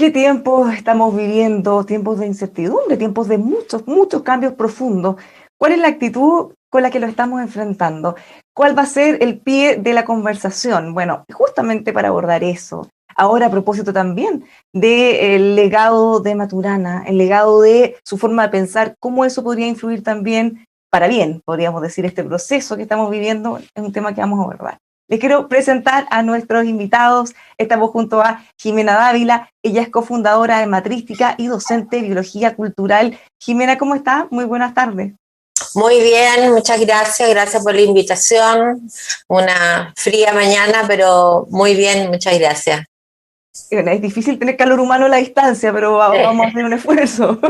qué tiempos estamos viviendo? Tiempos de incertidumbre, tiempos de muchos, muchos cambios profundos. ¿Cuál es la actitud con la que lo estamos enfrentando? ¿Cuál va a ser el pie de la conversación? Bueno, justamente para abordar eso. Ahora, a propósito también del legado de Maturana, el legado de su forma de pensar, cómo eso podría influir también para bien, podríamos decir, este proceso que estamos viviendo, es un tema que vamos a abordar. Les quiero presentar a nuestros invitados. Estamos junto a Jimena Dávila. Ella es cofundadora de Matrística y docente de Biología Cultural. Jimena, ¿cómo está? Muy buenas tardes. Muy bien, muchas gracias. Gracias por la invitación. Una fría mañana, pero muy bien, muchas gracias. Bueno, es difícil tener calor humano a la distancia, pero vamos a hacer un esfuerzo.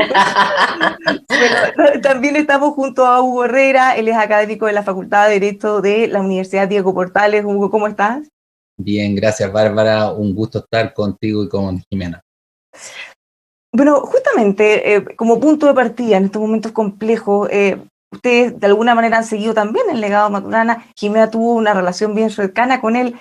Bueno, también estamos junto a Hugo Herrera. Él es académico de la Facultad de Derecho de la Universidad Diego Portales. Hugo, ¿cómo estás? Bien, gracias Bárbara, un gusto estar contigo y con Jimena. Bueno, justamente como punto de partida en estos momentos complejos, ustedes de alguna manera han seguido también el legado de Maturana. Jimena tuvo una relación bien cercana con él.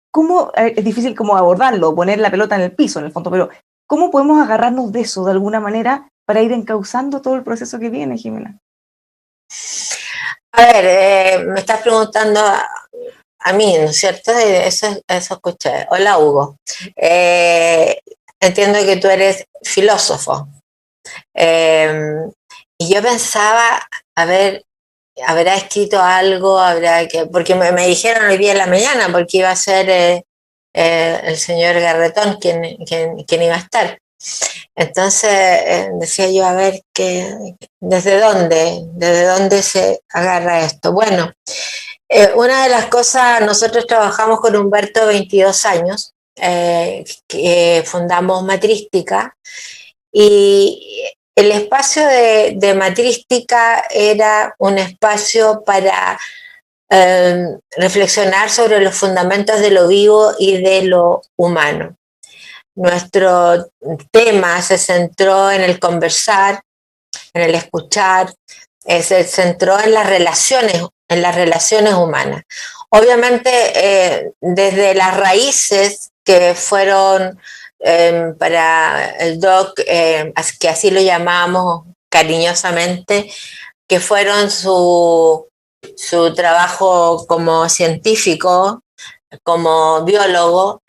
¿Cómo, es difícil como abordarlo, poner la pelota en el piso en el fondo, pero cómo podemos agarrarnos de eso de alguna manera para ir encauzando todo el proceso que viene, Jimena? A ver, me estás preguntando a mí, ¿no es cierto? Eso escuché. Hola, Hugo. Entiendo que tú eres filósofo. Y yo pensaba, a ver, habrá escrito algo, porque me dijeron hoy día en la mañana, porque iba a ser el señor Garretón quien iba a estar. Entonces decía yo, a ver, ¿desde dónde se agarra esto? Bueno, una de las cosas, nosotros trabajamos con Humberto 22 años, que fundamos Matrística, y el espacio de Matrística era un espacio para reflexionar sobre los fundamentos de lo vivo y de lo humano. Nuestro tema se centró en el conversar, en el escuchar, se centró en las relaciones humanas. Obviamente, desde las raíces que fueron para el doc, que así lo llamamos cariñosamente, que fueron su trabajo como científico, como biólogo.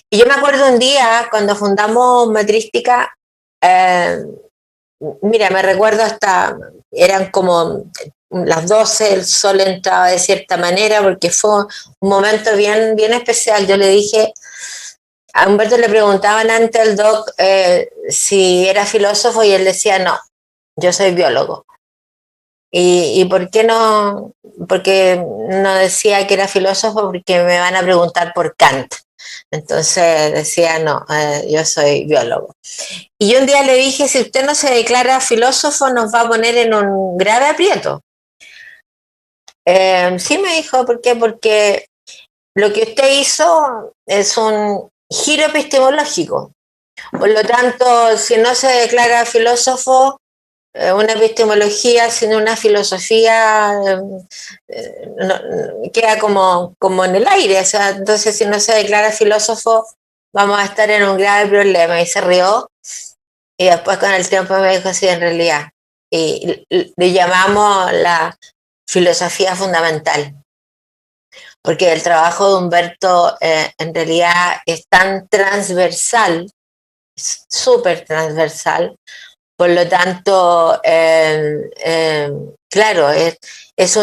Y yo me acuerdo un día cuando fundamos Matrística, mira, me recuerdo eran como las 12, el sol entraba de cierta manera, porque fue un momento bien, bien especial. Yo le dije, a Humberto le preguntaban antes al doc si era filósofo y él decía, no, yo soy biólogo. ¿Y por qué no? Porque no decía que era filósofo, porque me van a preguntar por Kant. Entonces decía, no, yo soy biólogo. Y yo un día le dije, si usted no se declara filósofo, nos va a poner en un grave aprieto. Sí, me dijo, ¿por qué? Porque lo que usted hizo es un giro epistemológico. Por lo tanto, si no se declara filósofo, una epistemología sin una filosofía queda como en el aire. O sea, entonces, si no se declara filósofo, vamos a estar en un grave problema. Y se rió. Y después con el tiempo me dijo, sí, en realidad. Y le llamamos la filosofía fundamental. Porque el trabajo de Humberto en realidad es tan transversal, es súper transversal. Por lo tanto, claro, es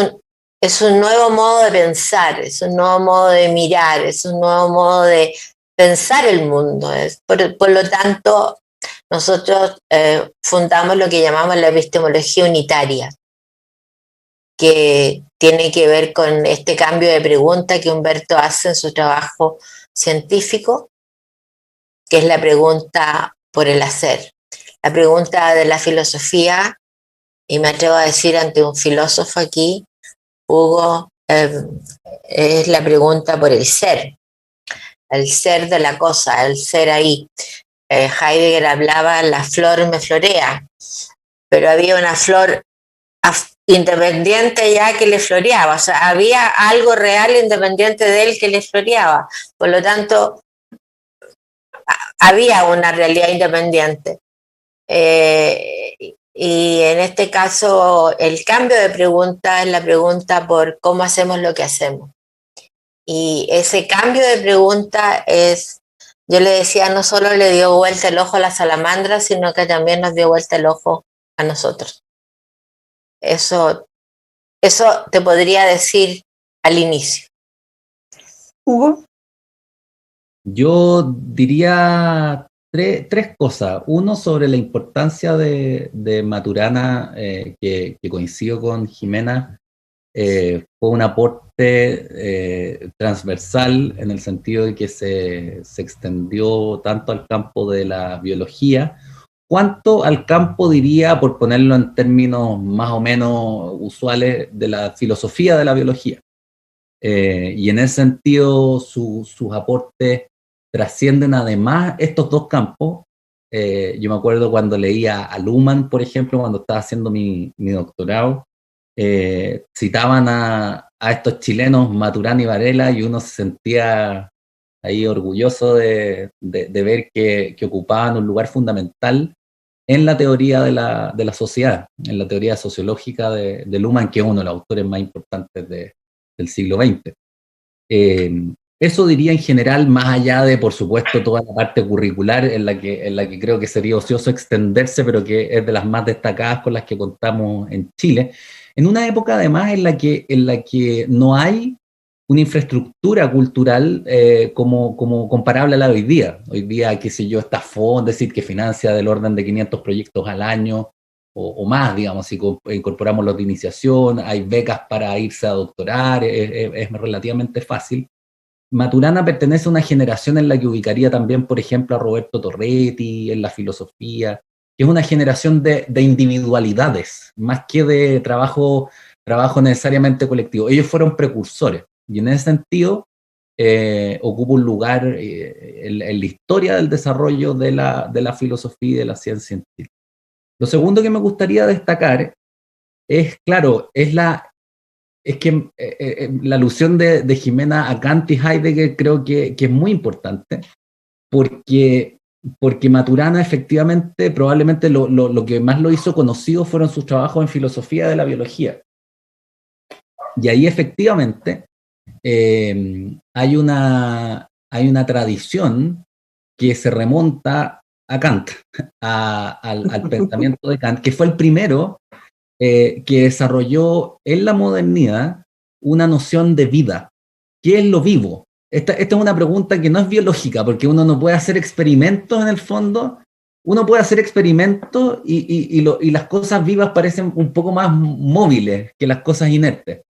un nuevo modo de pensar, es un nuevo modo de mirar, es un nuevo modo de pensar el mundo. Por lo tanto, nosotros fundamos lo que llamamos la epistemología unitaria, que tiene que ver con este cambio de pregunta que Humberto hace en su trabajo científico, que es la pregunta por el hacer. La pregunta de la filosofía, y me atrevo a decir ante un filósofo aquí, Hugo, es la pregunta por el ser de la cosa, el ser ahí. Heidegger hablaba, la flor me florea, pero había una flor independiente ya que le floreaba, o sea, había algo real independiente de él que le floreaba. Por lo tanto, había una realidad independiente. Y en este caso, el cambio de pregunta es la pregunta por cómo hacemos lo que hacemos. Y ese cambio de pregunta es, yo le decía, no solo le dio vuelta el ojo a la salamandra, sino que también nos dio vuelta el ojo a nosotros. Eso te podría decir al inicio. Hugo. Yo diría tres cosas. Uno, sobre la importancia de Maturana, que coincido con Jimena, fue un aporte transversal en el sentido de que se extendió tanto al campo de la biología, cuanto al campo, diría, por ponerlo en términos más o menos usuales, de la filosofía de la biología. Y en ese sentido sus aportes trascienden además estos dos campos. Yo me acuerdo cuando leía a Luhmann, por ejemplo, cuando estaba haciendo mi doctorado, citaban a estos chilenos, Maturana y Varela, y uno se sentía ahí orgulloso de ver que ocupaban un lugar fundamental en la teoría de la sociedad, en la teoría sociológica de Luhmann, que es uno de los autores más importantes del siglo XX. Eso diría en general, más allá de, por supuesto, toda la parte curricular en la que creo que sería ocioso extenderse, pero que es de las más destacadas con las que contamos en Chile, en una época además en la que no hay una infraestructura cultural como comparable a la de hoy día. Hoy día, qué sé yo, está FON, decir que financia del orden de 500 proyectos al año, o más, digamos, si incorporamos los de iniciación, hay becas para irse a doctorar, es relativamente fácil. Maturana pertenece a una generación en la que ubicaría también, por ejemplo, a Roberto Torretti en la filosofía, que es una generación de individualidades, más que de trabajo necesariamente colectivo. Ellos fueron precursores, y en ese sentido ocupa un lugar en la historia del desarrollo de la filosofía y de la ciencia en Chile. Lo segundo que me gustaría destacar es, claro, que la alusión de Jimena a Kant y Heidegger creo que es muy importante, porque Maturana efectivamente, probablemente lo que más lo hizo conocido fueron sus trabajos en filosofía de la biología. Y ahí efectivamente hay una tradición que se remonta a Kant, al pensamiento de Kant, que fue el primero que desarrolló en la modernidad una noción de vida. ¿Qué es lo vivo? Esta es una pregunta que no es biológica, porque uno no puede hacer experimentos en el fondo. Uno puede hacer experimentos y las cosas vivas parecen un poco más móviles que las cosas inertes.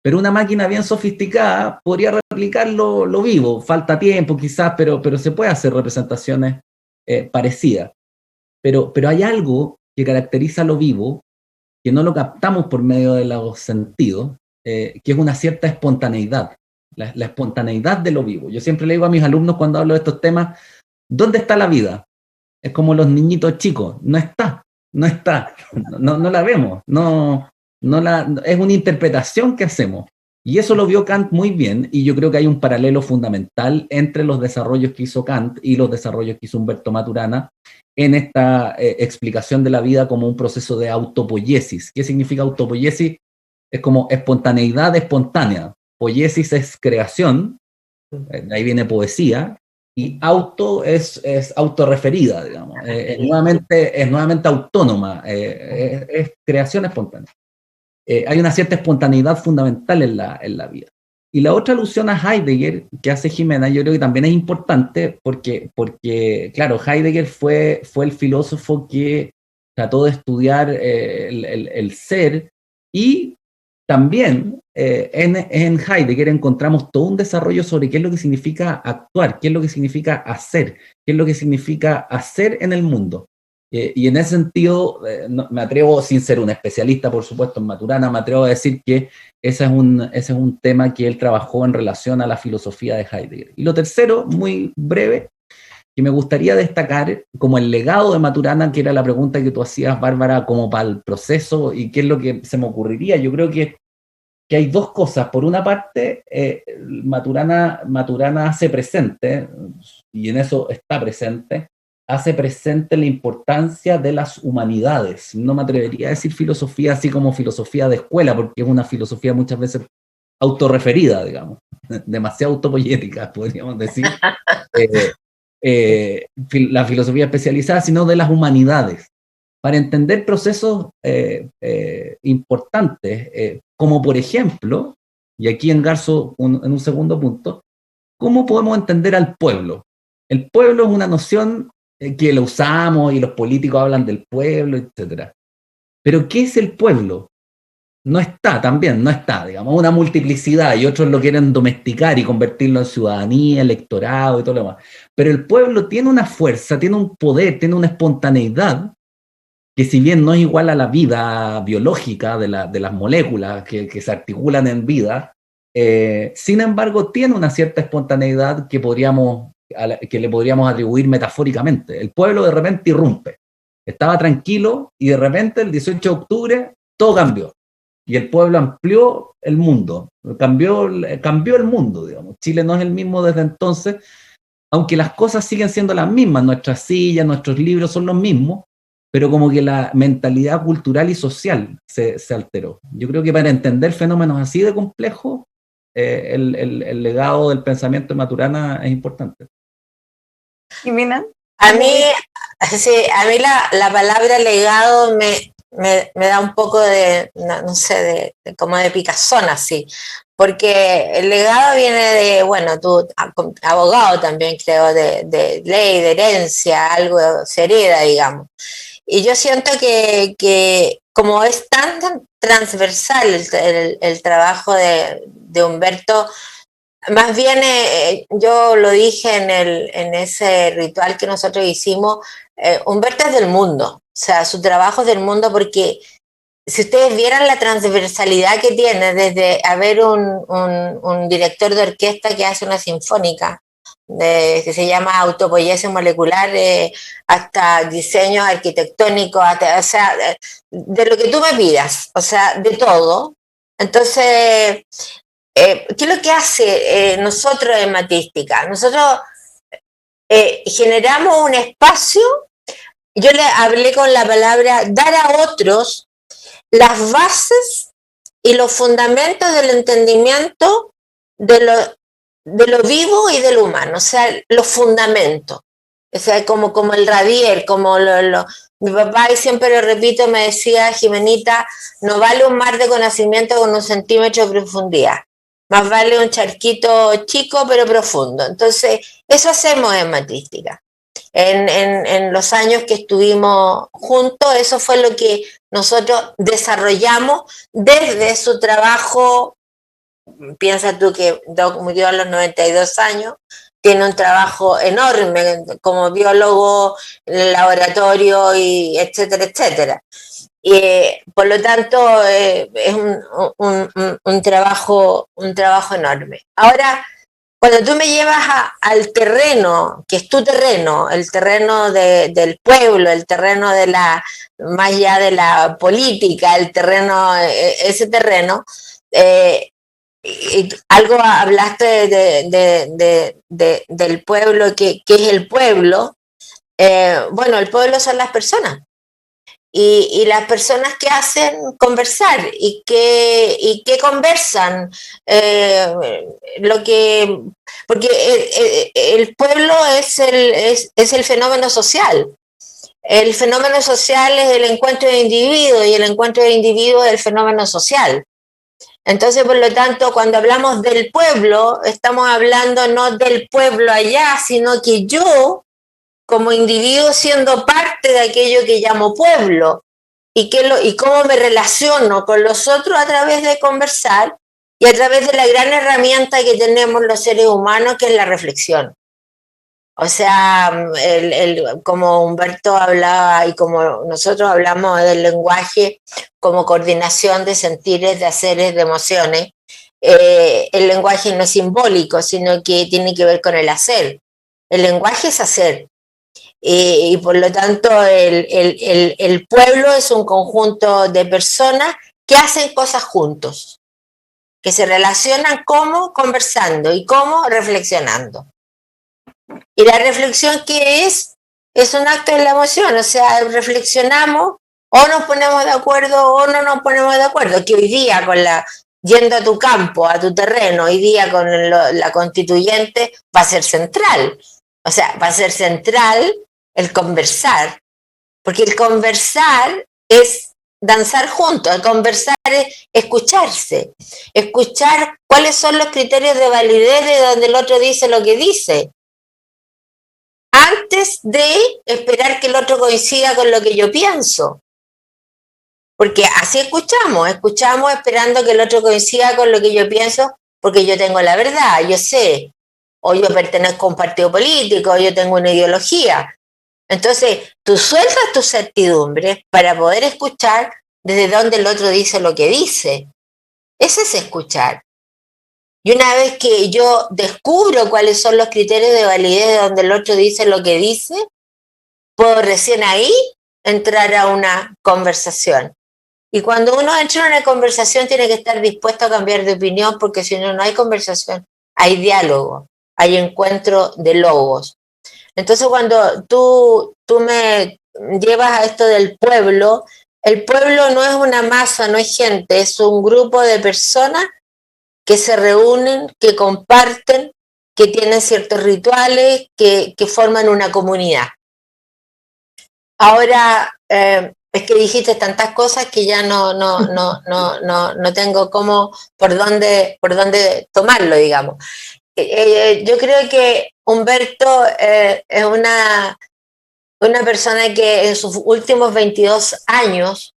Pero una máquina bien sofisticada podría replicar lo vivo. Falta tiempo quizás, pero se puede hacer representaciones parecidas. Pero hay algo que caracteriza lo vivo, que no lo captamos por medio de los sentidos, que es una cierta espontaneidad, la espontaneidad de lo vivo. Yo siempre le digo a mis alumnos cuando hablo de estos temas, ¿dónde está la vida? Es como los niñitos chicos, no está, no la vemos, es una interpretación que hacemos. Y eso lo vio Kant muy bien, y yo creo que hay un paralelo fundamental entre los desarrollos que hizo Kant y los desarrollos que hizo Humberto Maturana en esta explicación de la vida como un proceso de autopoiesis. ¿Qué significa autopoiesis? Es como espontaneidad espontánea. Poiesis es creación, de ahí viene poesía, y auto es autorreferida, digamos. Es nuevamente autónoma, es creación espontánea. Hay una cierta espontaneidad fundamental en la vida. Y la otra alusión a Heidegger que hace Jimena, yo creo que también es importante porque claro, Heidegger fue el filósofo que trató de estudiar el ser, y también en Heidegger encontramos todo un desarrollo sobre qué es lo que significa actuar, qué es lo que significa hacer, qué es lo que significa hacer en el mundo. Y en ese sentido, me atrevo, sin ser un especialista, por supuesto, en Maturana, me atrevo a decir que ese es un tema que él trabajó en relación a la filosofía de Heidegger. Y lo tercero, muy breve, que me gustaría destacar como el legado de Maturana, que era la pregunta que tú hacías, Bárbara, como para el proceso y qué es lo que se me ocurriría. Yo creo que que hay dos cosas. Por una parte, Maturana hace presente, y en eso está presente, hace presente la importancia de las humanidades. No me atrevería a decir filosofía así como filosofía de escuela, porque es una filosofía muchas veces autorreferida, digamos, demasiado autopoyética, podríamos decir. La filosofía especializada, sino de las humanidades, para entender procesos importantes, como por ejemplo, y aquí engarzo en un segundo punto, ¿cómo podemos entender al pueblo? El pueblo es una noción que lo usamos y los políticos hablan del pueblo, etc. Pero ¿qué es el pueblo? No está, también no está, digamos, una multiplicidad, y otros lo quieren domesticar y convertirlo en ciudadanía, electorado y todo lo demás. Pero el pueblo tiene una fuerza, tiene un poder, tiene una espontaneidad, que si bien no es igual a la vida biológica de las moléculas que se articulan en vida, sin embargo tiene una cierta espontaneidad que le podríamos atribuir metafóricamente. El pueblo de repente irrumpe. Estaba tranquilo y de repente el 18 de octubre todo cambió. Y el pueblo amplió el mundo, cambió el mundo, digamos. Chile no es el mismo desde entonces, aunque las cosas siguen siendo las mismas, nuestras sillas, nuestros libros son los mismos, pero como que la mentalidad cultural y social se alteró. Yo creo que para entender fenómenos así de complejos, el legado del pensamiento de Maturana es importante. Jimena. A mí, sí, la palabra legado me da un poco de, no sé, como de picazón así, porque el legado viene de, bueno, tú, abogado también creo, de ley, de herencia, algo se hereda, digamos. Y yo siento que como es tan transversal el trabajo de Humberto, más bien, yo lo dije en ese ritual que nosotros hicimos, Humberto es del mundo, o sea, su trabajo es del mundo, porque si ustedes vieran la transversalidad que tiene, desde haber un director de orquesta que hace una sinfónica, que se llama autopoiesis molecular, hasta diseños arquitectónicos, o sea, de lo que tú me pidas, o sea, de todo. Entonces, ¿qué es lo que hace nosotros en Matística? Nosotros generamos un espacio, yo le hablé con la palabra dar a otros las bases y los fundamentos del entendimiento de lo vivo y de lo humano, o sea, los fundamentos, o sea, como el radier, como mi papá, y siempre lo repito, me decía, Jimenita, no vale un mar de conocimiento con 1 centímetro de profundidad, más vale un charquito chico pero profundo. Entonces, eso hacemos en Matística. En los años que estuvimos juntos, eso fue lo que nosotros desarrollamos desde su trabajo. Piensa tú que Doc murió a los 92 años, tiene un trabajo enorme como biólogo en el laboratorio, y etcétera, etcétera. Por lo tanto, es un trabajo enorme. Ahora, cuando tú me llevas al terreno, que es tu terreno, el terreno del pueblo, el terreno más allá de la política, el terreno, ese terreno, algo hablaste del pueblo, que es el pueblo. Bueno, el pueblo son las personas. Y las personas que hacen conversar y que conversan, porque el pueblo es el fenómeno social. El fenómeno social es el encuentro de individuos, y el encuentro de individuos es el fenómeno social. Entonces, por lo tanto, cuando hablamos del pueblo, estamos hablando no del pueblo allá, sino que yo, como individuo, siendo parte de aquello que llamo pueblo, y cómo me relaciono con los otros a través de conversar y a través de la gran herramienta que tenemos los seres humanos, que es la reflexión. O sea, como Humberto hablaba y como nosotros hablamos del lenguaje como coordinación de sentires, de haceres, de emociones, el lenguaje no es simbólico, sino que tiene que ver con el hacer. El lenguaje es hacer. Y por lo tanto el pueblo es un conjunto de personas que hacen cosas juntos. que se relacionan como conversando y como reflexionando. Y la reflexión, ¿qué es? Es un acto de la emoción, o sea, reflexionamos o nos ponemos de acuerdo o no nos ponemos de acuerdo, que hoy día yendo a tu campo, a tu terreno, hoy día con la constituyente va a ser central. O sea, va a ser central el conversar, porque el conversar es danzar juntos, el conversar es escucharse, escuchar cuáles son los criterios de validez de donde el otro dice lo que dice, antes de esperar que el otro coincida con lo que yo pienso. Porque así escuchamos esperando que el otro coincida con lo que yo pienso, porque yo tengo la verdad, yo sé, o yo pertenezco a un partido político, o yo tengo una ideología. Entonces, tú sueltas tus certidumbres para poder escuchar desde donde el otro dice lo que dice. Ese es escuchar. Y una vez que yo descubro cuáles son los criterios de validez de donde el otro dice lo que dice, puedo recién ahí entrar a una conversación. Y cuando uno entra en una conversación tiene que estar dispuesto a cambiar de opinión, porque si no, no hay conversación, hay diálogo, hay encuentro de logos. Entonces cuando tú me llevas a esto del pueblo, el pueblo no es una masa, no es gente, es un grupo de personas que se reúnen, que comparten, que tienen ciertos rituales, que forman una comunidad. Ahora, es que dijiste tantas cosas que ya no tengo por dónde tomarlo, digamos. Yo creo que Humberto es una persona que en sus últimos 22 años,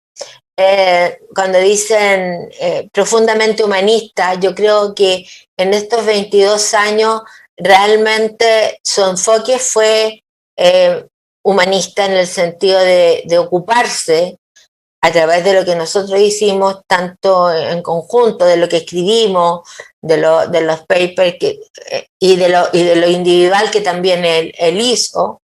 cuando dicen profundamente humanista, yo creo que en estos 22 años realmente su enfoque fue humanista en el sentido de ocuparse a través de lo que nosotros hicimos, tanto en conjunto, de lo que escribimos, de los papers y de lo individual que también él hizo,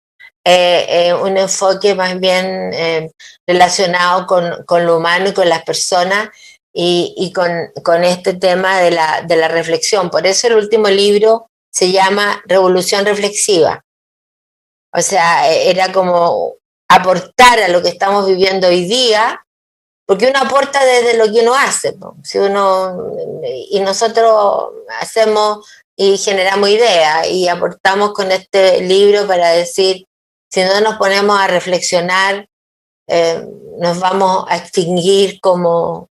un enfoque más bien relacionado con lo humano y con las personas y con este tema de la reflexión. Por eso el último libro se llama Revolución Reflexiva. O sea, era como aportar a lo que estamos viviendo hoy día, porque uno aporta desde lo que uno hace, ¿no? Y nosotros hacemos y generamos ideas y aportamos con este libro para decir, si no nos ponemos a reflexionar, nos vamos a extinguir como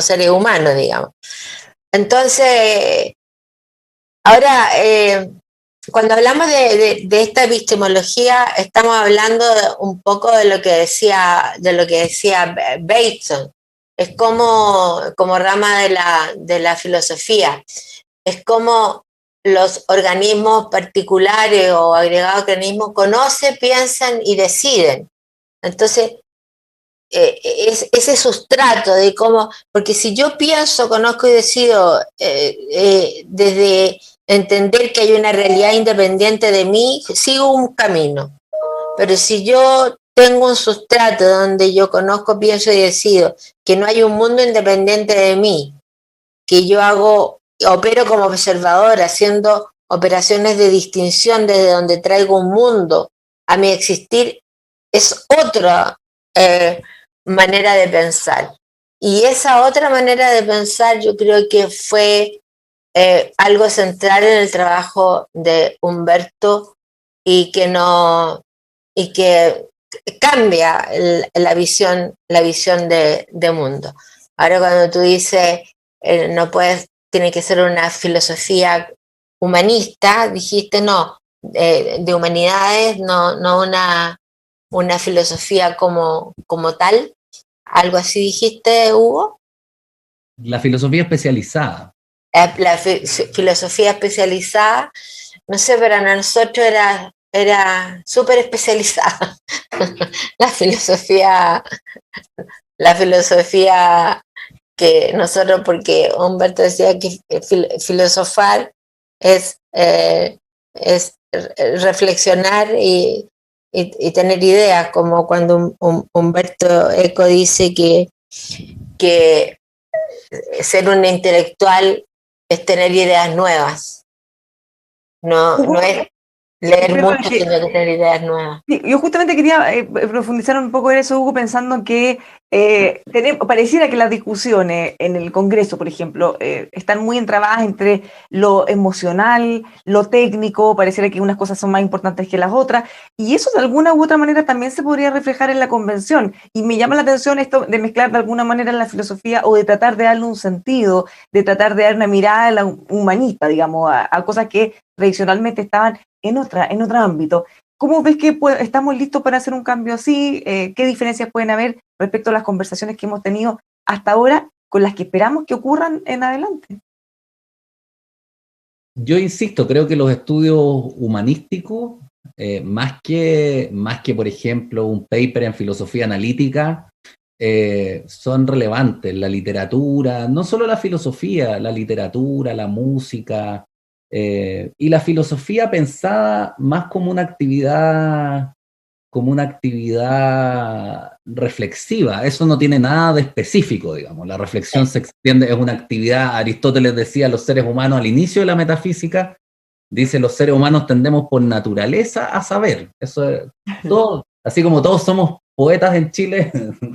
seres humanos, digamos. Entonces, ahora, cuando hablamos de esta epistemología, estamos hablando un poco de lo que decía Bateson. Es como rama de la filosofía. Es como los organismos particulares o agregados organismos conocen, piensan y deciden. Entonces, ese sustrato de cómo, porque si yo pienso, conozco y decido desde entender que hay una realidad independiente de mí, sigo un camino. Pero si yo tengo un sustrato donde yo conozco, pienso y decido que no hay un mundo independiente de mí, que yo opero como observador, haciendo operaciones de distinción desde donde traigo un mundo a mi existir, es otra manera de pensar. Y esa otra manera de pensar yo creo que fue algo central en el trabajo de Humberto y que cambia la visión de mundo. Ahora cuando tú dices tiene que ser una filosofía humanista, dijiste no, de humanidades, no una filosofía como tal, algo así dijiste, Hugo. La filosofía especializada. La filosofía especializada, no sé, pero nosotros era súper especializada. la filosofía que nosotros, porque Humberto decía que filosofar es reflexionar y tener ideas, como cuando Humberto Eco dice que ser un intelectual es tener ideas nuevas. No es leer mucho, sino que tener ideas nuevas. Sí, yo justamente quería profundizar un poco en eso, Hugo, pensando que pareciera que las discusiones en el Congreso, por ejemplo, están muy entrabadas entre lo emocional, lo técnico, pareciera que unas cosas son más importantes que las otras, y eso de alguna u otra manera también se podría reflejar en la convención, y me llama la atención esto de mezclar de alguna manera la filosofía o de tratar de darle un sentido, de tratar de dar una mirada humanista, digamos, a cosas que tradicionalmente estaban en otro ámbito. ¿Cómo ves que estamos listos para hacer un cambio así? ¿Qué diferencias pueden haber respecto a las conversaciones que hemos tenido hasta ahora con las que esperamos que ocurran en adelante? Yo insisto, creo que los estudios humanísticos, más que, por ejemplo, un paper en filosofía analítica, son relevantes. La literatura, no solo la filosofía, la literatura, la música, y la filosofía pensada más como una actividad reflexiva. Eso no tiene nada de específico, digamos. La reflexión se extiende, es una actividad, Aristóteles decía, los seres humanos al inicio de la metafísica, dice, los seres humanos tendemos por naturaleza a saber. Eso es todo, así como todos somos poetas en Chile,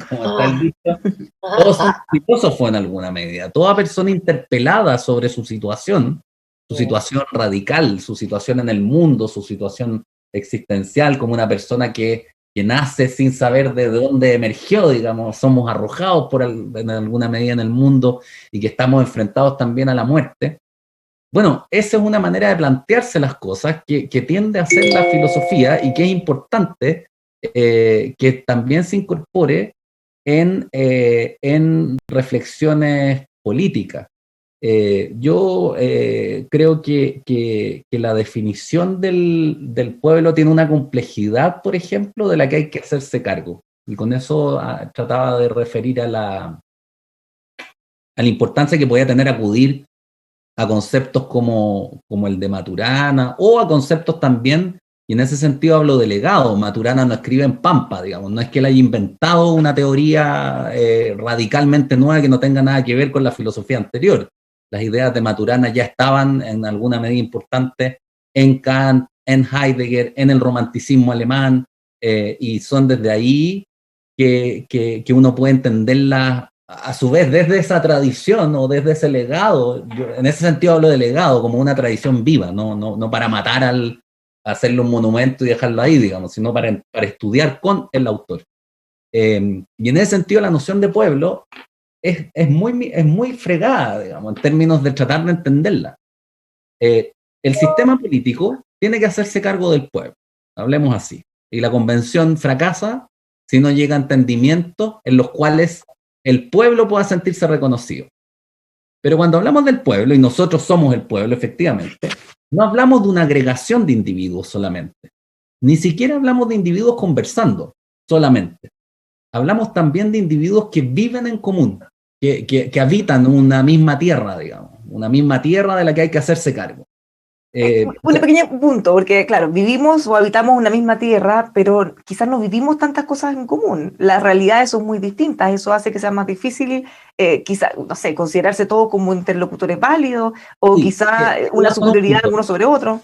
como está el dicho, todos somos filósofos en alguna medida. Toda persona interpelada sobre su situación radical, su situación en el mundo, su situación existencial, como una persona que nace sin saber de dónde emergió, digamos, somos arrojados en alguna medida en el mundo y que estamos enfrentados también a la muerte. Bueno, esa es una manera de plantearse las cosas que tiende a hacer la filosofía y que es importante que también se incorpore en reflexiones políticas. Yo creo que la definición del pueblo tiene una complejidad, por ejemplo, de la que hay que hacerse cargo. Y con eso trataba de referir a la importancia que podía tener acudir a conceptos como el de Maturana, o a conceptos también, y en ese sentido hablo de legado. Maturana no escribe en Pampa, digamos, no es que él haya inventado una teoría radicalmente nueva que no tenga nada que ver con la filosofía anterior. Las ideas de Maturana ya estaban en alguna medida importante en Kant, en Heidegger, en el romanticismo alemán, y son desde ahí que uno puede entenderla a su vez desde esa tradición o desde ese legado. Yo, en ese sentido hablo de legado como una tradición viva, no para matar hacerle un monumento y dejarlo ahí, digamos, sino para estudiar con el autor. Y en ese sentido la noción de pueblo es muy fregada, digamos, en términos de tratar de entenderla. El sistema político tiene que hacerse cargo del pueblo, hablemos así, y la convención fracasa si no llega a entendimientos en los cuales el pueblo pueda sentirse reconocido. Pero cuando hablamos del pueblo, y nosotros somos el pueblo, efectivamente, no hablamos de una agregación de individuos solamente, ni siquiera hablamos de individuos conversando solamente. Hablamos también de individuos que viven en común, que habitan una misma tierra, digamos, una misma tierra de la que hay que hacerse cargo. Un pequeño punto, porque claro, vivimos o habitamos una misma tierra, pero quizás no vivimos tantas cosas en común. Las realidades son muy distintas, eso hace que sea más difícil, quizás, no sé, considerarse todos como interlocutores válidos, o quizás una superioridad de uno sobre otro.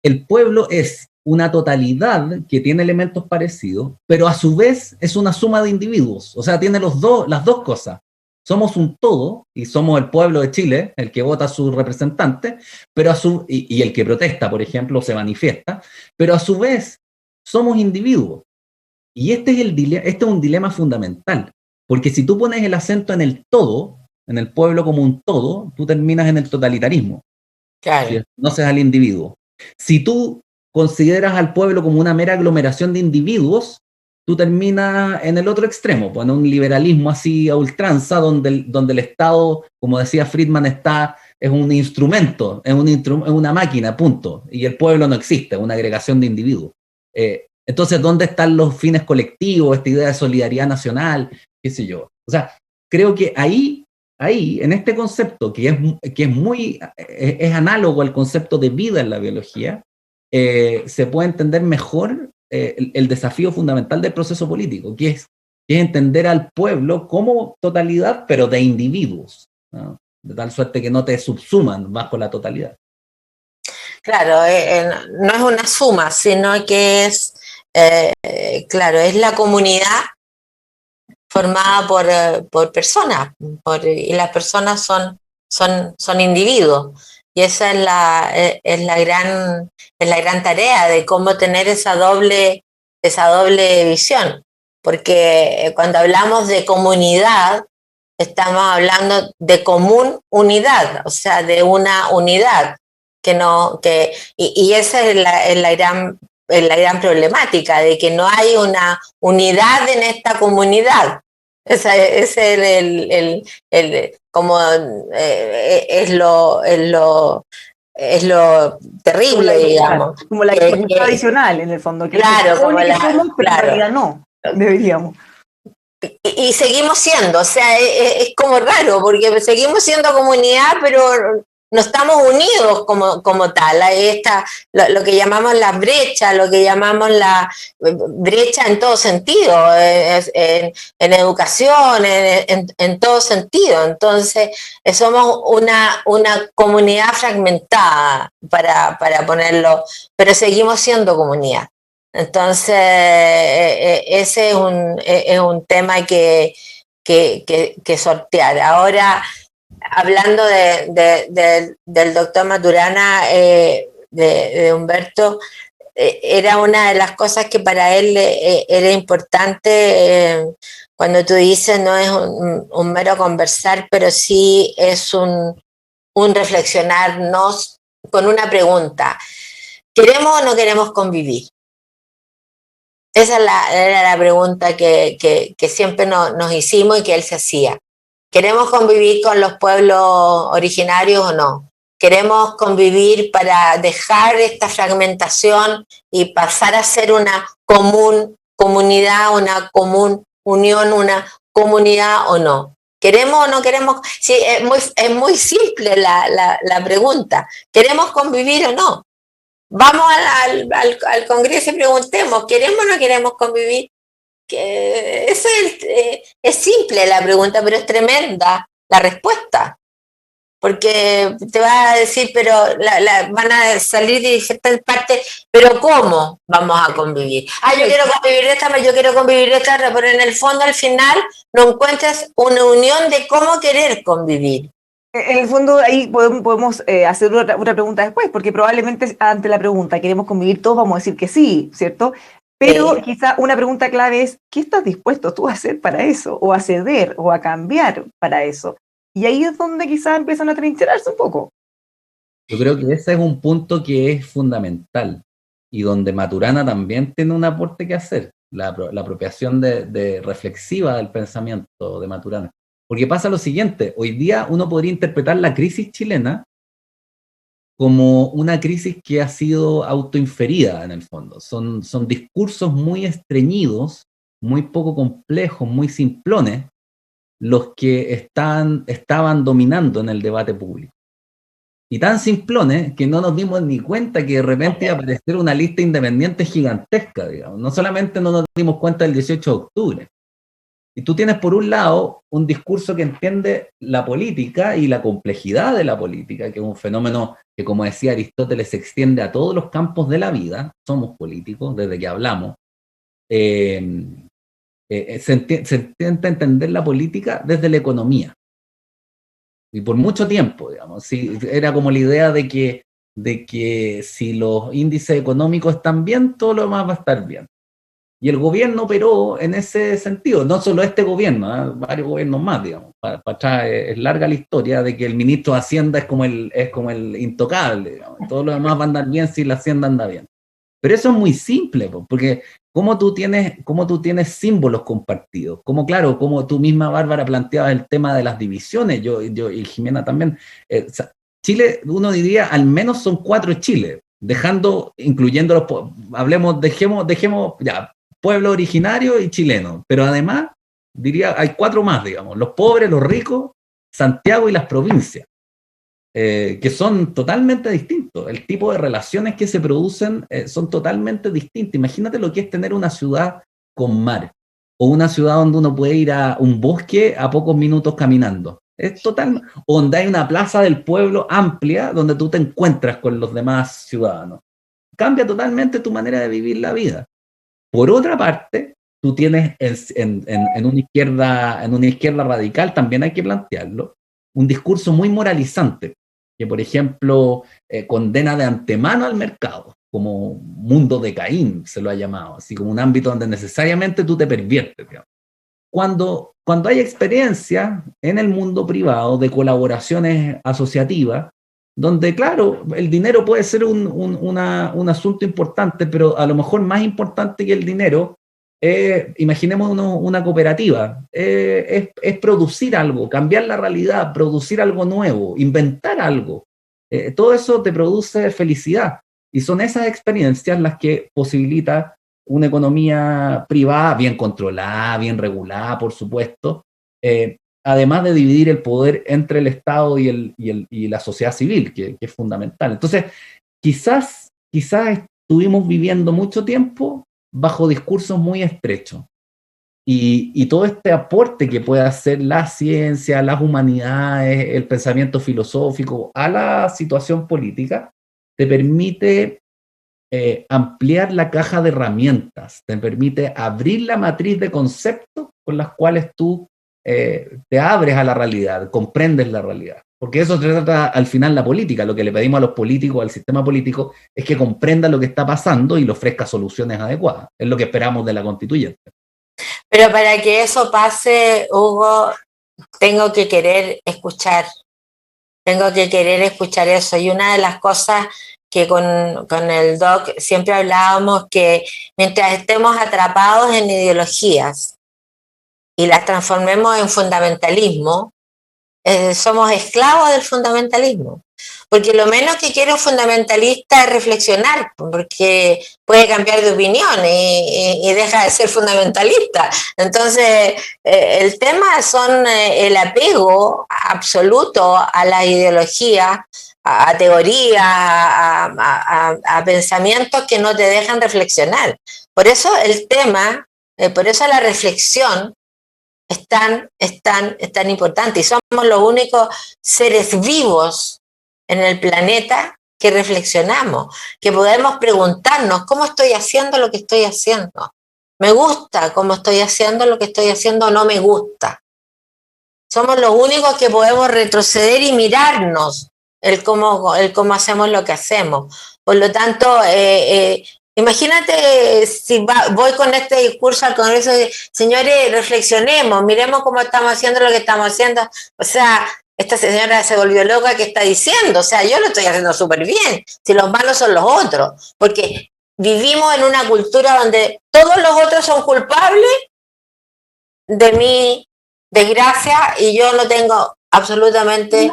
El pueblo es una totalidad que tiene elementos parecidos, pero a su vez es una suma de individuos, o sea, tiene las dos cosas. Somos un todo, y somos el pueblo de Chile, el que vota a sus representantes, pero y el que protesta, por ejemplo, se manifiesta, pero a su vez somos individuos. Y este es un dilema fundamental, porque si tú pones el acento en el todo, en el pueblo como un todo, tú terminas en el totalitarismo. Claro. Si conoces al individuo. Si tú consideras al pueblo como una mera aglomeración de individuos, tú terminas en el otro extremo, pues en un liberalismo así a ultranza, donde el Estado, como decía Friedman, es un instrumento, es una máquina, punto. Y el pueblo no existe, es una agregación de individuos. Entonces, ¿dónde están los fines colectivos, esta idea de solidaridad nacional, qué sé yo? O sea, creo que ahí, en este concepto, que es análogo al concepto de vida en la biología, se puede entender mejor el desafío fundamental del proceso político, que es que es entender al pueblo como totalidad, pero de individuos, ¿no? De tal suerte que no te subsuman bajo la totalidad. Claro, no es una suma, sino que es, claro, es la comunidad formada por personas, y las personas son individuos. Y esa es la gran tarea de cómo tener esa doble visión. Porque cuando hablamos de comunidad, estamos hablando de común unidad, o sea, de una unidad. Y esa es la gran problemática, de que no hay una unidad en esta comunidad. Ese es es lo terrible, digamos. Como la tradicional, en el fondo. Que claro, como que somos, pero claro. En realidad no, deberíamos. Y seguimos siendo, o sea, es como raro, porque seguimos siendo comunidad, pero no estamos unidos como tal. Ahí está lo que llamamos la brecha, lo que llamamos la brecha en todo sentido, en educación, en todo sentido. Entonces, somos una comunidad fragmentada, para ponerlo, pero seguimos siendo comunidad. Entonces, ese es un tema que sortear. Ahora, hablando del doctor Maturana, de Humberto, era una de las cosas que para él era importante, cuando tú dices, no es un mero conversar, pero sí es un reflexionarnos con una pregunta. ¿Queremos o no queremos convivir? Esa era la pregunta que siempre nos hicimos y que él se hacía. ¿Queremos convivir con los pueblos originarios o no? ¿Queremos convivir para dejar esta fragmentación y pasar a ser una comunidad, una común unión, una comunidad o no? ¿Queremos o no queremos? Sí, es muy simple la pregunta. ¿Queremos convivir o no? Vamos al Congreso y preguntemos, ¿queremos o no queremos convivir? Eso es simple la pregunta, pero es tremenda la respuesta. Porque te va a decir, pero van a salir de diferentes partes, pero ¿cómo vamos a convivir? Yo quiero convivir de esta, yo quiero convivir de esta, pero en el fondo, al final, no encuentras una unión de cómo querer convivir. En el fondo, ahí podemos hacer otra pregunta después, porque probablemente ante la pregunta, ¿queremos convivir todos? Vamos a decir que sí, ¿cierto? Pero quizá una pregunta clave es, ¿qué estás dispuesto tú a hacer para eso? O a ceder, o a cambiar para eso. Y ahí es donde quizá empiezan a trincherarse un poco. Yo creo que ese es un punto que es fundamental y donde Maturana también tiene un aporte que hacer, la apropiación de reflexiva del pensamiento de Maturana. Porque pasa lo siguiente, hoy día uno podría interpretar la crisis chilena como una crisis que ha sido autoinferida en el fondo. Son discursos muy estreñidos, muy poco complejos, muy simplones, los que estaban dominando en el debate público. Y tan simplones que no nos dimos ni cuenta que de repente iba a aparecer una lista independiente gigantesca, digamos. No solamente no nos dimos cuenta del 18 de octubre. Y tú tienes por un lado un discurso que entiende la política y la complejidad de la política, que es un fenómeno que, como decía Aristóteles, se extiende a todos los campos de la vida. Somos políticos desde que hablamos. Se intenta entender la política desde la economía. Y por mucho tiempo, digamos, sí, era como la idea de que si los índices económicos están bien, todo lo demás va a estar bien. Y el gobierno operó en ese sentido, no solo este gobierno, varios gobiernos más, digamos. Para atrás es larga la historia de que el ministro de Hacienda es como el intocable, digamos. Todo lo demás va a andar bien si la Hacienda anda bien. Pero eso es muy simple, porque ¿cómo tú tienes símbolos compartidos? Como tú misma, Bárbara, planteabas el tema de las divisiones, yo y Jimena también. Chile, uno diría, al menos son 4 Chiles, incluyendo dejemos ya, pueblo originario y chileno, pero además, diría, hay 4 más, digamos, los pobres, los ricos, Santiago y las provincias. Que son totalmente distintos. El tipo de relaciones que se producen son totalmente distintas. Imagínate lo que es tener una ciudad con mar. o una ciudad donde uno puede ir a un bosque a pocos minutos caminando. Es total, o donde hay una plaza del pueblo amplia donde tú te encuentras con los demás ciudadanos. Cambia totalmente tu manera de vivir la vida. Por otra parte, tú tienes en una izquierda radical, también hay que plantearlo, un discurso muy moralizante, que por ejemplo condena de antemano al mercado, como mundo de Caín se lo ha llamado, así como un ámbito donde necesariamente tú te perviertes, digamos. Cuando hay experiencia en el mundo privado de colaboraciones asociativas, donde claro, el dinero puede ser un asunto importante, pero a lo mejor más importante que el dinero, imaginemos una cooperativa, es producir algo, cambiar la realidad, producir algo nuevo, inventar algo. Todo eso te produce felicidad y son esas experiencias las que posibilitan una economía privada bien controlada, bien regulada, por supuesto, además de dividir el poder entre el Estado y la sociedad civil, que es fundamental. Entonces, quizás estuvimos viviendo mucho tiempo bajo discursos muy estrechos. Y todo este aporte que puede hacer la ciencia, las humanidades, el pensamiento filosófico a la situación política, te permite ampliar la caja de herramientas, te permite abrir la matriz de conceptos con las cuales tú te abres a la realidad, comprendes la realidad. Porque eso se trata al final la política. Lo que le pedimos a los políticos, al sistema político, es que comprenda lo que está pasando y le ofrezca soluciones adecuadas. Es lo que esperamos de la constituyente. Pero para que eso pase, Hugo, tengo que querer escuchar eso. Y una de las cosas que con el Doc siempre hablábamos, que mientras estemos atrapados en ideologías y las transformemos en fundamentalismo, somos esclavos del fundamentalismo. Porque lo menos que quiere un fundamentalista es reflexionar, porque puede cambiar de opinión y deja de ser fundamentalista. Entonces, el tema son el apego absoluto a la ideología, a teorías, a pensamientos que no te dejan reflexionar. Por eso el tema, por eso la reflexión es tan importante, y somos los únicos seres vivos en el planeta que reflexionamos, que podemos preguntarnos cómo estoy haciendo lo que estoy haciendo. ¿Me gusta cómo estoy haciendo lo que estoy haciendo o no me gusta? Somos los únicos que podemos retroceder y mirarnos el cómo hacemos lo que hacemos. Por lo tanto, imagínate si voy con este discurso al Congreso de señores, reflexionemos, miremos cómo estamos haciendo lo que estamos haciendo. O sea, esta señora se volvió loca, ¿qué está diciendo? O sea, yo lo estoy haciendo súper bien, si los malos son los otros, porque vivimos en una cultura donde todos los otros son culpables de mi desgracia y yo no tengo absolutamente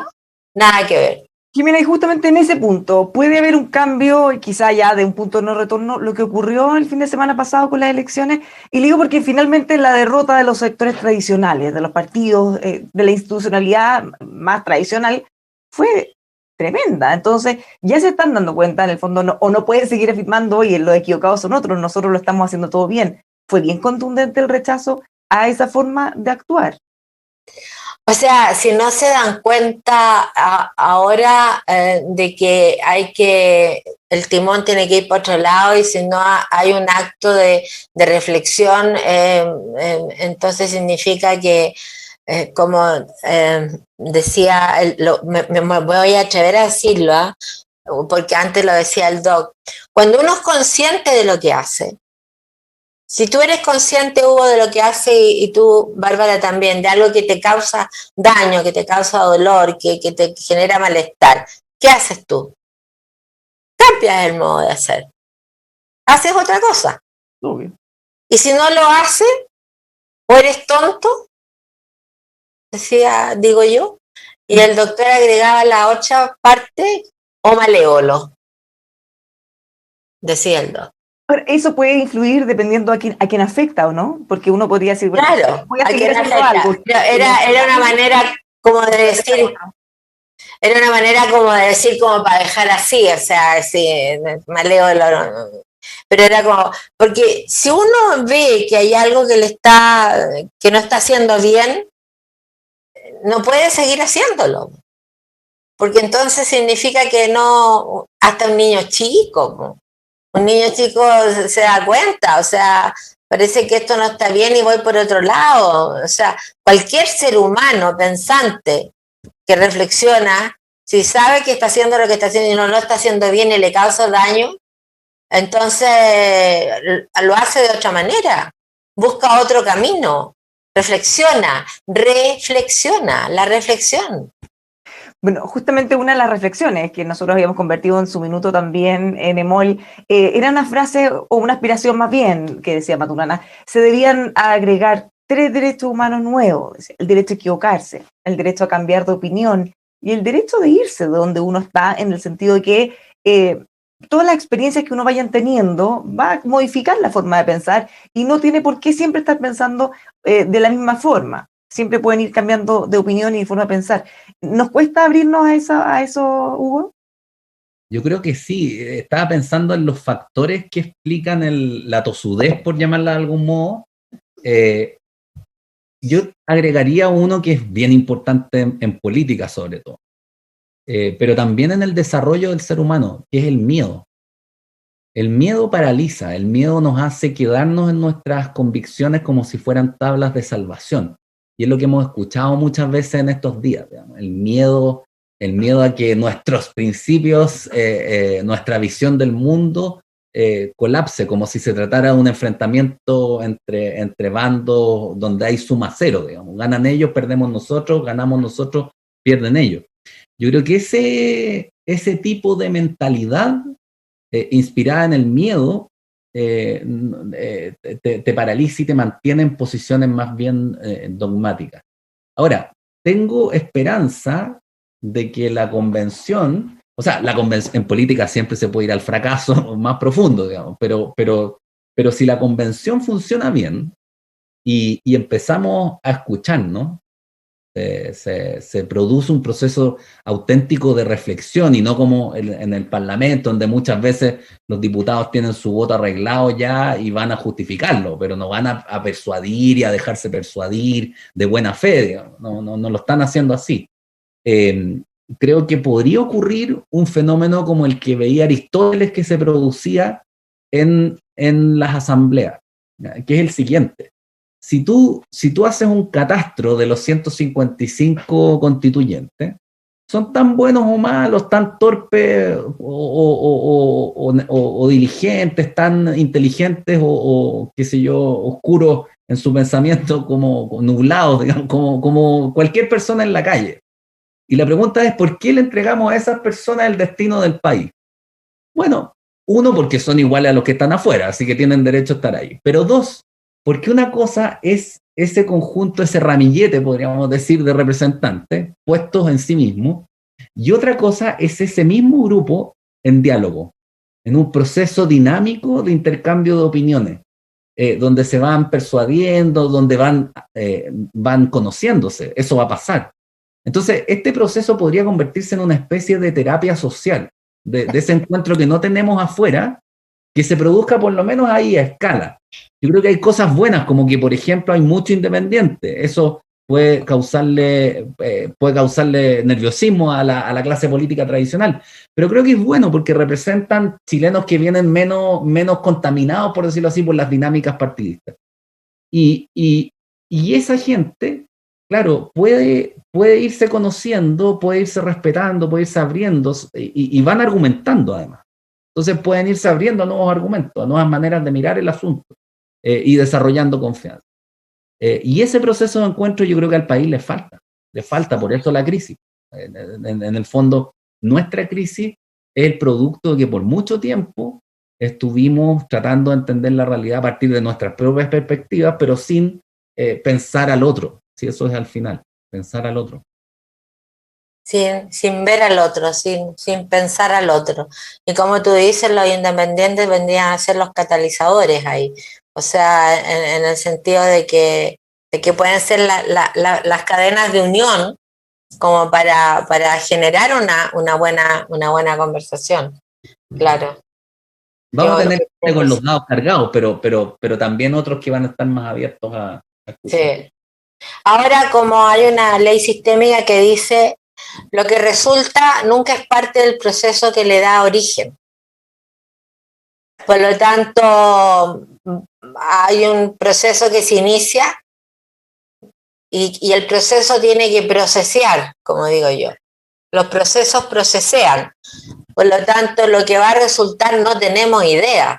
nada que ver. Jimena, y justamente en ese punto, ¿puede haber un cambio, quizá ya de un punto de no retorno, lo que ocurrió el fin de semana pasado con las elecciones? Y digo porque finalmente la derrota de los sectores tradicionales, de los partidos, de la institucionalidad más tradicional, fue tremenda. Entonces, ya se están dando cuenta, en el fondo, o no pueden seguir afirmando, oye, los equivocados son otros, nosotros lo estamos haciendo todo bien. Fue bien contundente el rechazo a esa forma de actuar. O sea, si no se dan cuenta ahora de que el timón tiene que ir por otro lado, y si no hay un acto de reflexión, entonces significa que, como decía, me voy a atrever a decirlo, porque antes lo decía el Doc, cuando uno es consciente de lo que hace, si tú eres consciente, Hugo, de lo que hace, y tú, Bárbara, también, de algo que te causa daño, que te causa dolor, que te genera malestar, ¿qué haces tú? Cambias el modo de hacer. Haces otra cosa. Obvio. Y si no lo haces, o eres tonto, digo yo, y el doctor agregaba la otra parte, o malévolo, decía el doctor. Ahora, eso puede influir dependiendo a quién afecta o no, porque uno podría decir, bueno, claro, voy a seguir haciendo algo. Era una manera como de decir, como para dejar así, o sea, sí, malévolo. Pero era como, porque si uno ve que hay algo que no está haciendo bien, no puede seguir haciéndolo. Porque entonces significa que no, hasta un niño chico se da cuenta, o sea, parece que esto no está bien y voy por otro lado. O sea, cualquier ser humano pensante que reflexiona, si sabe que está haciendo lo que está haciendo y no lo está haciendo bien y le causa daño, entonces lo hace de otra manera, busca otro camino, reflexiona, la reflexión. Bueno, justamente una de las reflexiones que nosotros habíamos convertido en su minuto también en EMOL, era una frase o una aspiración más bien, que decía Maturana, se debían agregar 3 derechos humanos nuevos: el derecho a equivocarse, el derecho a cambiar de opinión y el derecho de irse de donde uno está, en el sentido de que todas las experiencias que uno vaya teniendo va a modificar la forma de pensar y no tiene por qué siempre estar pensando de la misma forma. Siempre pueden ir cambiando de opinión y de forma de pensar. ¿Nos cuesta abrirnos a eso, Hugo? Yo creo que sí. Estaba pensando en los factores que explican la tosudez, por llamarla de algún modo. Yo agregaría uno que es bien importante en política, sobre todo, pero también en el desarrollo del ser humano, que es el miedo. El miedo paraliza, el miedo nos hace quedarnos en nuestras convicciones como si fueran tablas de salvación. Y es lo que hemos escuchado muchas veces en estos días, digamos, el miedo a que nuestros principios, nuestra visión del mundo colapse, como si se tratara de un enfrentamiento entre bandos donde hay suma cero, digamos. Ganan ellos, perdemos nosotros, ganamos nosotros, pierden ellos. Yo creo que ese tipo de mentalidad inspirada en el miedo, te paraliza y te mantiene en posiciones más bien dogmáticas. Ahora, tengo esperanza de que la convención, o sea, en política siempre se puede ir al fracaso más profundo, digamos, pero si la convención funciona bien y empezamos a escucharnos, se produce un proceso auténtico de reflexión y no como en el Parlamento, donde muchas veces los diputados tienen su voto arreglado ya y van a justificarlo, pero no van a persuadir y a dejarse persuadir de buena fe, digamos. No lo están haciendo así. Creo que podría ocurrir un fenómeno como el que veía Aristóteles que se producía en las asambleas, que es el siguiente. Si tú haces un catastro de los 155 constituyentes, son tan buenos o malos, tan torpes o diligentes, tan inteligentes o qué sé yo, oscuros en su pensamiento, como nublados, digamos, como cualquier persona en la calle. Y la pregunta es, ¿por qué le entregamos a esas personas el destino del país? Bueno, uno, porque son iguales a los que están afuera, así que tienen derecho a estar ahí. Pero dos, porque una cosa es ese conjunto, ese ramillete, podríamos decir, de representantes puestos en sí mismos, y otra cosa es ese mismo grupo en diálogo, en un proceso dinámico de intercambio de opiniones, donde se van persuadiendo, donde van conociéndose. Eso va a pasar. Entonces, este proceso podría convertirse en una especie de terapia social, de ese encuentro que no tenemos afuera, que se produzca por lo menos ahí a escala. Yo creo que hay cosas buenas, como que, por ejemplo, hay mucho independiente. Eso puede causarle nerviosismo a la clase política tradicional. Pero creo que es bueno porque representan chilenos que vienen menos contaminados, por decirlo así, por las dinámicas partidistas. Y esa gente, claro, puede irse conociendo, puede irse respetando, puede irse abriendo y van argumentando además. Entonces pueden irse abriendo a nuevos argumentos, a nuevas maneras de mirar el asunto y desarrollando confianza. Y ese proceso de encuentro yo creo que al país le falta, por eso la crisis. En el fondo, nuestra crisis es el producto de que por mucho tiempo estuvimos tratando de entender la realidad a partir de nuestras propias perspectivas, pero sin pensar al otro, si eso es al final, pensar al otro. Sin ver al otro, sin pensar al otro. Y como tú dices, los independientes vendrían a ser los catalizadores ahí. O sea, en el sentido de que pueden ser las cadenas de unión como para generar una buena conversación. Claro. Vamos a Yo tener creo gente con que los dados cargados, pero también otros que van a estar más abiertos a escuchar. sí. Ahora, como hay una ley sistémica que dice, lo que resulta nunca es parte del proceso que le da origen. Por lo tanto, hay un proceso que se inicia y el proceso tiene que procesear, como digo yo. Los procesos procesean. Por lo tanto, lo que va a resultar no tenemos idea.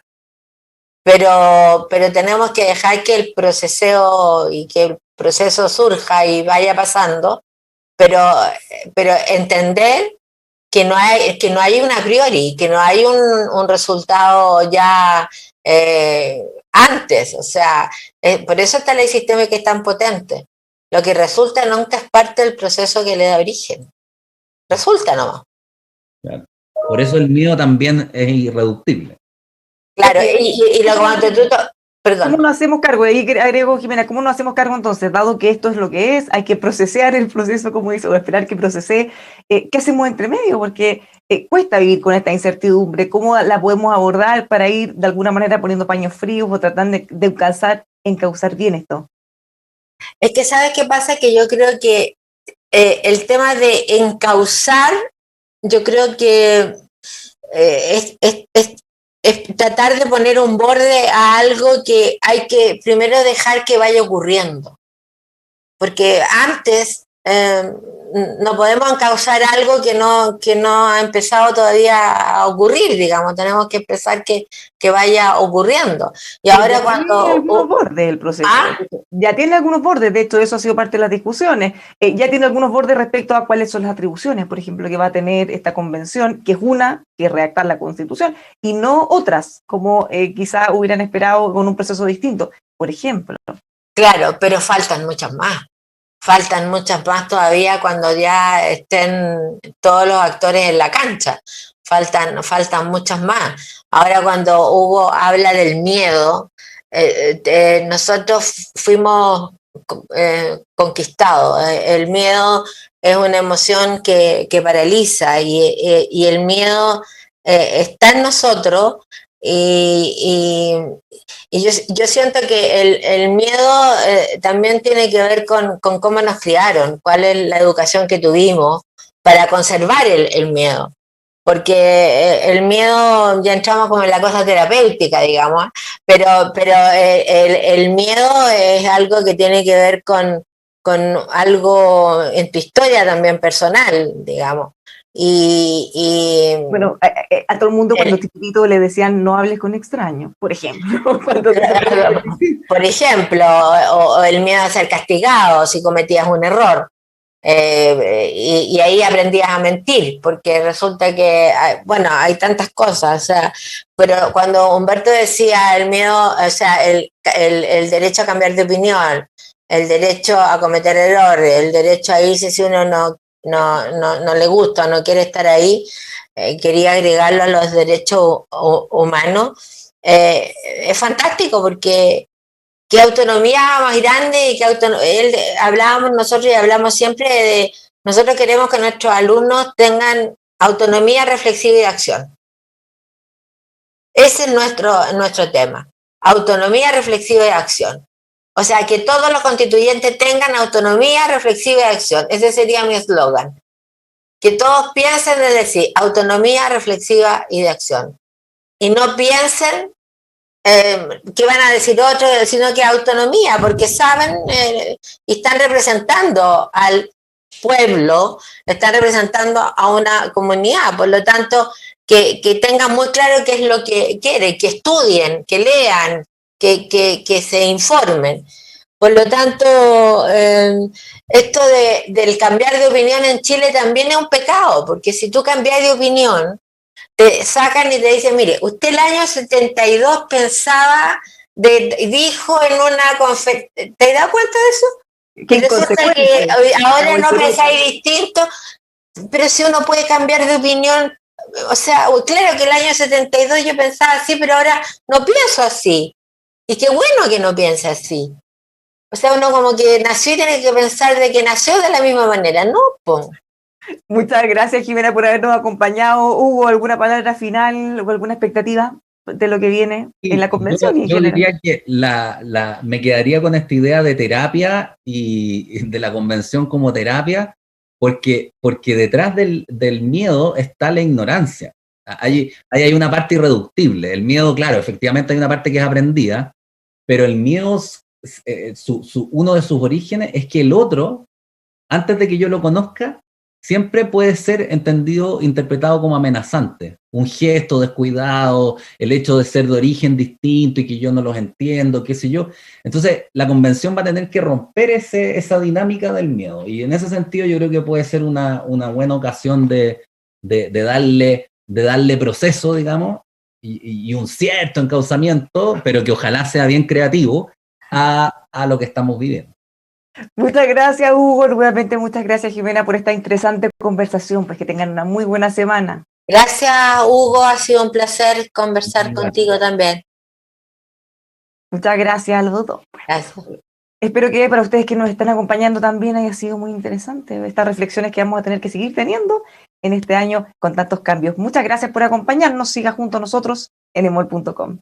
Pero tenemos que dejar que el proceseo y que el proceso surja y vaya pasando, pero entender que no hay un a priori, que no hay un resultado ya antes, o sea, por eso esta ley sistémica es tan potente. Lo que resulta nunca es parte del proceso que le da origen. Resulta nomás. Claro. Por eso el miedo también es irreductible. Claro, y lo cuando tú... Perdón. ¿Cómo nos hacemos cargo? Ahí agrego, Jimena, ¿cómo nos hacemos cargo entonces? Dado que esto es lo que es, hay que procesear el proceso, como dice, o esperar que procese. ¿Qué hacemos entre medio? Porque cuesta vivir con esta incertidumbre. ¿Cómo la podemos abordar para ir de alguna manera poniendo paños fríos o tratando de encauzar bien esto? Es que, ¿sabes qué pasa? Que yo creo que el tema de encauzar, yo creo que es tratar de poner un borde a algo que hay que primero dejar que vaya ocurriendo. Porque antes no podemos encauzar algo que no ha empezado todavía a ocurrir, digamos. Tenemos que empezar que vaya ocurriendo. Y ahora cuando... Tiene algunos bordes el proceso. ¿Ah? Ya tiene algunos bordes, de hecho eso ha sido parte de las discusiones. Ya tiene algunos bordes respecto a cuáles son las atribuciones, por ejemplo, que va a tener esta convención, que es una, que es redactar la Constitución, y no otras, como quizá hubieran esperado con un proceso distinto, por ejemplo. Claro, pero faltan muchas más. Faltan muchas más todavía cuando ya estén todos los actores en la cancha. Faltan muchas más. Ahora cuando habla del miedo, nosotros fuimos conquistados. El miedo es una emoción que paraliza y el miedo está en nosotros y yo siento que el miedo también tiene que ver con cómo nos criaron, cuál es la educación que tuvimos para conservar el miedo. Porque el miedo, ya entramos como en la cosa terapéutica, digamos, pero el miedo es algo que tiene que ver con algo en tu historia también personal, digamos. Bueno, a todo el mundo cuando chiquitito le decían no hables con extraños, por ejemplo. Por ejemplo, o el miedo a ser castigado si cometías un error. Y ahí aprendías a mentir, porque resulta que, bueno, hay tantas cosas, o sea, pero cuando Humberto decía el miedo, o sea, el derecho a cambiar de opinión, el derecho a cometer errores, el derecho a irse si uno no le gusta, no quiere estar ahí, quería agregarlo a los derechos humanos, es fantástico porque qué autonomía más grande y hablábamos nosotros y hablamos siempre de nosotros queremos que nuestros alumnos tengan autonomía reflexiva y de acción. Ese es nuestro tema, autonomía reflexiva y de acción. O sea, que todos los constituyentes tengan autonomía reflexiva y de acción. Ese sería mi eslogan. Que todos piensen en decir autonomía reflexiva y de acción. Y no piensen qué van a decir otros, sino que autonomía, porque saben y están representando al pueblo, están representando a una comunidad, por lo tanto, que tengan muy claro qué es lo que quieren, que estudien, que lean, que se informen. Por lo tanto, esto del cambiar de opinión en Chile también es un pecado, porque si tú cambias de opinión, te sacan y te dicen, mire, usted el año 72 pensaba, dijo en una conferencia, ¿te das cuenta de eso? Que resulta que ahora no pensáis distinto, pero si uno puede cambiar de opinión, o sea, claro que el año 72 yo pensaba así, pero ahora no pienso así. Y qué bueno que no piense así. O sea, uno como que nació y tiene que pensar de que nació de la misma manera, ¿no? Pues. Muchas gracias, Jimena, por habernos acompañado. ¿Hubo alguna palabra final o alguna expectativa? de lo que viene en la convención. Yo diría que me quedaría con esta idea de terapia y de la convención como terapia, porque detrás del miedo está la ignorancia. Ahí hay una parte irreductible. El miedo, claro, efectivamente hay una parte que es aprendida, pero el miedo, uno de sus orígenes es que el otro, antes de que yo lo conozca, siempre puede ser entendido, interpretado como amenazante. Un gesto descuidado, el hecho de ser de origen distinto y que yo no los entiendo, qué sé yo. Entonces, la convención va a tener que romper esa dinámica del miedo. Y en ese sentido yo creo que puede ser una buena ocasión de darle proceso, digamos, y un cierto encauzamiento, pero que ojalá sea bien creativo a lo que estamos viviendo. Muchas gracias, Hugo. Nuevamente, muchas gracias, Jimena, por esta interesante conversación. Pues que tengan una muy buena semana. Gracias, Hugo. Ha sido un placer conversar contigo también. Muchas gracias a los dos. Gracias. Espero que para ustedes que nos están acompañando también haya sido muy interesante estas reflexiones que vamos a tener que seguir teniendo en este año con tantos cambios. Muchas gracias por acompañarnos. Siga junto a nosotros en emol.com.